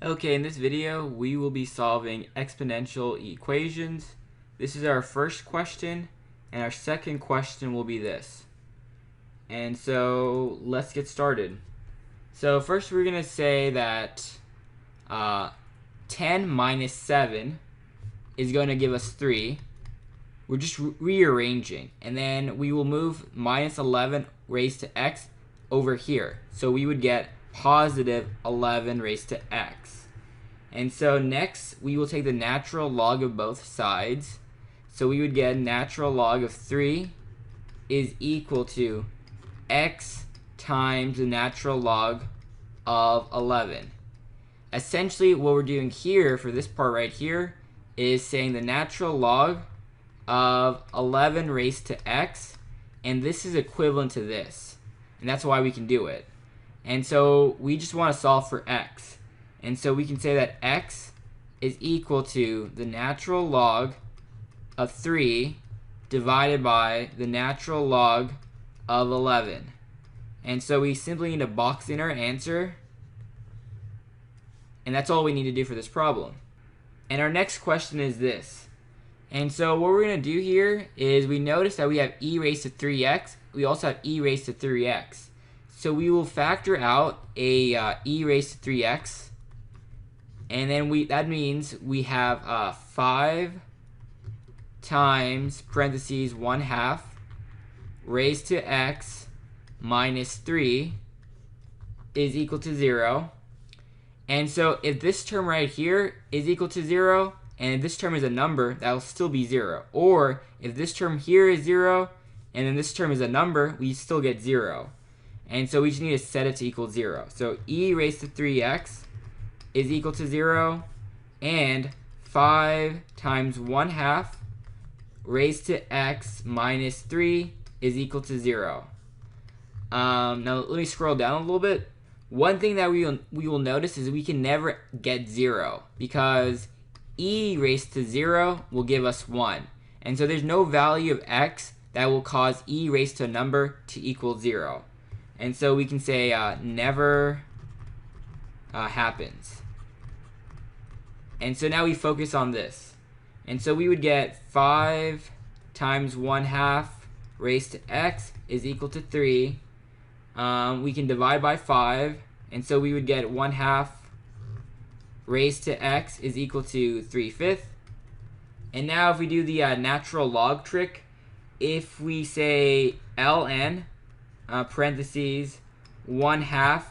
Okay, in this video, we will be solving exponential equations. This is our first question, and our second question will be this. And so, let's get started. So first we're going to say that 10 minus 7 is going to give us 3. We're just rearranging, and then we will move minus 11 raised to x over here. So we would get positive 11 raised to x. And so next, we will take the natural log of both sides. So we would get natural log of 3 is equal to x times the natural log of 11. Essentially, what we're doing here for this part right here is saying the natural log of 11 raised to x, and this is equivalent to this. And that's why we can do it. And so we just want to solve for x. And so we can say that x is equal to the natural log of 3 divided by the natural log of 11. And so we simply need to box in our answer. And that's all we need to do for this problem. And our next question is this. And so what we're going to do here is we notice that we have e raised to 3x. We also have e raised to 3x. So we will factor out a e raised to 3x. And then that means we have 5 times parentheses 1/2 raised to x minus 3 is equal to 0. And so if this term right here is equal to 0, and if this term is a number, that will still be 0. Or if this term here is 0, and then this term is a number, we still get 0. And so we just need to set it to equal 0. So e raised to 3x is equal to 0, and 5 times 1/2 raised to x minus 3 is equal to 0. Now let me scroll down a little bit. One thing that we will notice is we can never get 0 because e raised to 0 will give us 1. And so there's no value of x that will cause e raised to a number to equal 0. And so we can say never happens. And so now we focus on this. And so we would get 5 times 1/2 raised to x is equal to 3. We can divide by 5. And so we would get 1/2 raised to x is equal to 3/5. And now if we do the natural log trick, if we say ln parentheses 1/2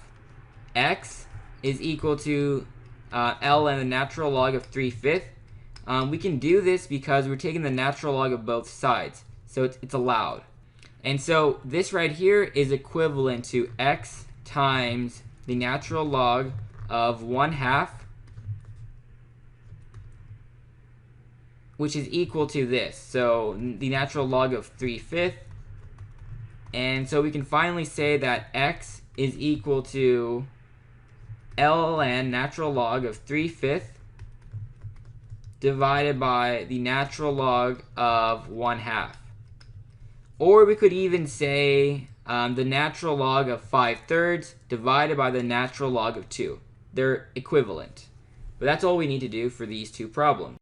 x is equal to ln the natural log of 3/5, we can do this because we're taking the natural log of both sides, so it's allowed. And so this right here is equivalent to x times the natural log of 1/2, which is equal to this, so the natural log of 3/5. And so we can finally say that x is equal to ln natural log of 3/5 divided by the natural log of 1/2. Or we could even say the natural log of 5/3 divided by the natural log of 2. They're equivalent. But that's all we need to do for these two problems.